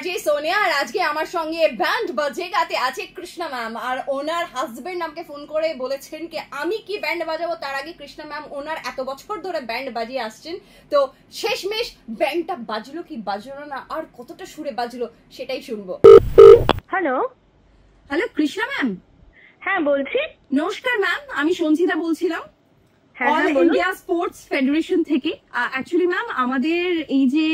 RJ Sonia আর আজকে আমার সঙ্গে ব্যান্ড বাজেগাতে আছে কৃষ্ণা ম্যাম আর ওনার হাজবেন্ড আমাকে ফোন করে বলেছেন কি আমি কি ব্যান্ড বাজাবো তার আগে কৃষ্ণা ম্যাম ওনার এত বছর ধরে ব্যান্ড বাজিয়ে আসছেন তো শেষমেশ ব্যান্ডটা বাজলো কি বাজলো না আর কতটা সুরে বাজলো সেটাই শুনবো। Hello hello Krishna ma'am. হ্যাঁ বলছি। নমস্কার ম্যাম, আমি সঞ্চিতা বলছিলাম অল ইন্ডিয়া স্পোর্টস ফেডারেশন থেকে। অ্যাকচুয়ালি ম্যাম আমাদের এই যে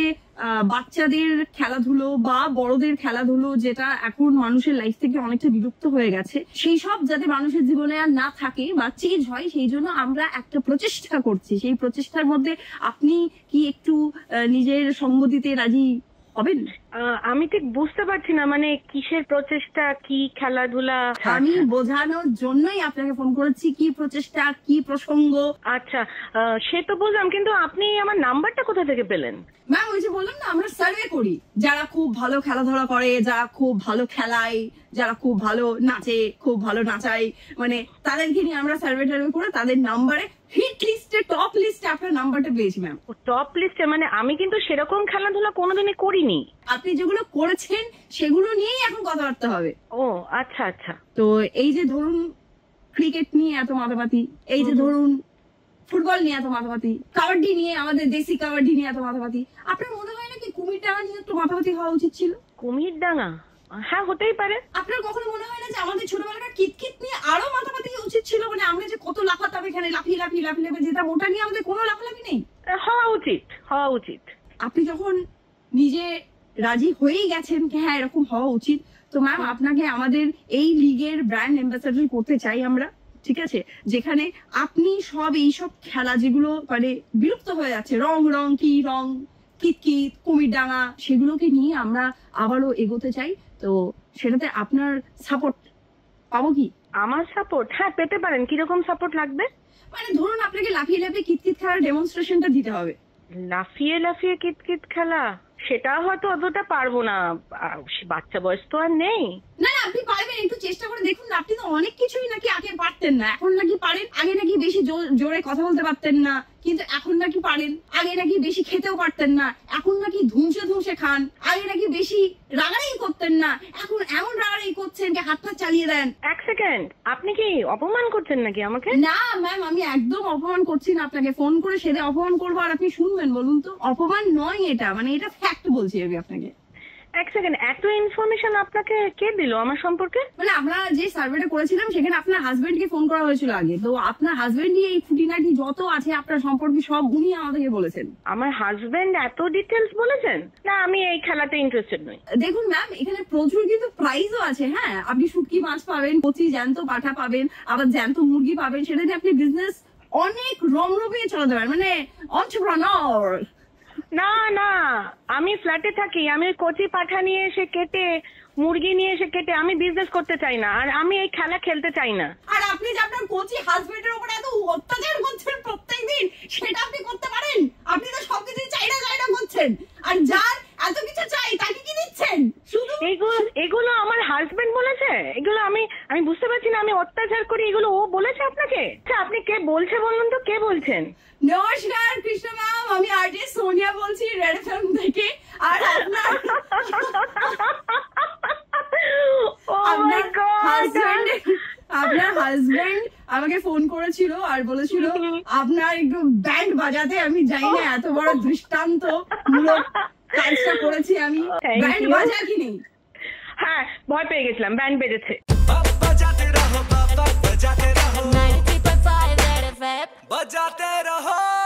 বাচ্চাদের খেলাধুলো বা বড়দের খেলাধুলো যেটা এখন মানুষের লাইফ থেকে অনেকটা বিলুপ্ত হয়ে গেছে সেই সব যাতে মানুষের জীবনে আর না থাকে বা চেঞ্জ হয় সেই জন্য আমরা একটা প্রচেষ্টা করছি। সেই প্রচেষ্টার মধ্যে আপনি কি একটু নিজের সঙ্গ দিতে রাজি হবেন? আমি ঠিক বুঝতে পারছি না, মানে কিসের প্রচেষ্টা, কি খেলাধুলা? আমি বোঝানোর জন্যই আপনাকে ফোন করেছি, কি প্রচেষ্টা কি প্রসঙ্গ। আচ্ছা সে তো বুঝলাম, কিন্তু আপনি আমার নাম্বারটা কোথা থেকে পেলেন? ম্যাম ওই যে বললাম না আমরা সার্ভে করি, যারা খুব ভালো খেলাধুলা করে, যারা খুব ভালো খেলায়, যারা খুব ভালো নাচে, খুব ভালো নাচায়, মানে তাদেরকে নিয়ে আমরা সার্ভে টার্ভে করে তাদের নাম্বারে হিট লিস্টে টপ লিস্টে আপনার নাম্বারটা পেয়েছি ম্যাম। টপ লিস্টে? মানে আমি কিন্তু সেরকম খেলাধুলা কোনোদিনই করিনি। আপনি যেগুলো করেছেন সেগুলো নিয়েই এখন কথাবার্তা হবে। ও আচ্ছা আচ্ছা। তো এই যে ধরুন ক্রিকেট নিয়ে এত মাতামাতি, এই যে ধরুন ফুটবল নিয়ে এত মাতামাতি, কাবাডি নিয়ে আমাদের দেশি কাবাডি নিয়ে এত মাতামাতি, আপনার মনে হয় না কি কুমিরডাঙ্গা নিয়ে একটু মাতামাতি হওয়া উচিত ছিল? কুমিরডাঙ্গা? হ্যাঁ হতেই পারে। আপনার কখনো মনে হয় না যে আমাদের ছোটবেলাকার কিতকিত নিয়ে আরো মাতামাতি উচিত ছিল? মানে আমরা যে কত লাফাতাম এখানে, লাফিয়ে লাফিয়ে লাফিয়ে লাফিয়ে যেতাম, ওটা নিয়ে আমাদের কোনো লাফালাফি নেই? হওয়া উচিত, হওয়া উচিত। আপনি যখন নিজে রাজি হয়েই গেছেন কি হ্যাঁ এরকম হওয়া উচিত, তো ম্যাম আপনাকে আমাদের এই লিগের ব্র্যান্ড অ্যাম্বাসাডর করতে চাই আমরা, ঠিক আছে? যেখানে আপনি সব এইসব খেলা যেগুলো মানে বিলুপ্ত হয়ে যাচ্ছে, রং রং কি রং, কিতকিত, কুমিরডাঙ্গা, সেগুলোকে নিয়ে আমরা আবারও এগোতে চাই। তো সেটাতে আপনার সাপোর্ট পাবো কি? আমার সাপোর্ট? হ্যাঁ পেতে পারেন। কিরকম সাপোর্ট লাগবে? মানে ধরুন আপনাকে লাফিয়ে লাফিয়ে কিতকিত খেলার ডেমনস্ট্রেশনটা দিতে হবে। লাফিয়ে লাফিয়ে কিতকিত খেলা? সেটা হয়তো অতটা পারবো না, বাচ্চা বয়স তো আর নেই। না না আপনি পারবেন, একটু চেষ্টা করে দেখুন না। আপনি তো অনেক কিছুই নাকি আগে পারতেন না, এখন নাকি পারেন। আগে নাকি বেশি জোরে কথা বলতে পারতেন না, কিন্তু এখন নাকি পারেন। আগে নাকি বেশি খেতেও পারতেন না, এখন নাকি ধুমসে ধুমসে খান। আগে নাকি বেশি রাগারাগি করতেন না, এখন এমন রাগারাগি করছেন যে হাত পা চালিয়ে দেন। এক সেকেন্ড, আপনি কি অপমান করছেন নাকি আমাকে? না ম্যাম আমি একদম অপমান করছি না আপনাকে, ফোন করে সেটা অপমান করবো আর আপনি শুনবেন? বলুন তো, অপমান নয় এটা, মানে এটা ফ্যাক্ট বলছি আমি আপনাকে। এক সেকেন্ড, এত ইনফরমেশন আপনাকে কে দিল আমার সম্পর্কে? মানে আমরা যে সার্ভেটা করেছিলাম সেখানে আপনার হাজবেন্ডকে ফোন করা হয়েছিল আগে, তো আপনার হাজবেন্ডই এই খুঁটিনাটি যত আছে আপনার সম্পর্কে সব উনি আমাদেরকে বলেছেন। আমার হাজবেন্ড এত ডিটেলস বলেছেন? না আমি এই খেলাতে ইন্টারেস্টেড নই। দেখুন ম্যাম এখানে প্রচুর কিন্তু প্রাইজও আছে। হ্যাঁ আপনি শুটকি মাছ পাবেন, কচি জ্যান্ত পাঠা পাবেন, আবার জ্যান্ত মুরগি পাবেন, সেটা দিয়ে আপনি বিজনেস অনেক রমরমিয়ে চালাতে পারেন, মানে এন্টারপ্রেনার। না না, আমি ফ্ল্যাটে থাকি, আমি কচি পাঠা নিয়ে এসে কেটে, মুরগি নিয়ে এসে কেটে আমি বিজনেস করতে চাই না, আর আমি এই খেলা খেলতে চাই না। আর আপনি যে আপনার কচি হাজবেন্ডের উপরে এত অত্যাচার করছেন প্রত্যেকদিন, সেটা আপনি করতে পারেন? আপনি তো সবকিছু চাইনা চাইনা করছেন, আর যার এত কিছু চাই তাকে কি দিচ্ছেন? শুধু এগুলো আমার হাজবেন্ড বলেছে? এগুলো আমি বুঝতে পারছি না, আমি অত্যাচার করি এগুলো ও বলেছে আপনাকে? আচ্ছা আপনি কে বলছে বলুন তো, কে বলছেন? নমস্কার কৃষ্ণ ম্যাম, আমি আরজে সোনিয়া বলছি রেড এফএম থেকে। আর আপনার হাজবেন্ড আমাকে ফোন করেছিল আর বলেছিল আপনার একটু ব্যান্ড বাজাতে। আমি জানি না এত বড় দৃষ্টান্ত মূলক কাজটা করেছি আমি। ব্যান্ড বাজা কি নেই? হ্যাঁ ভয় পেয়ে গেছিলাম, ব্যান্ড বেজেছে। बजाते रहो।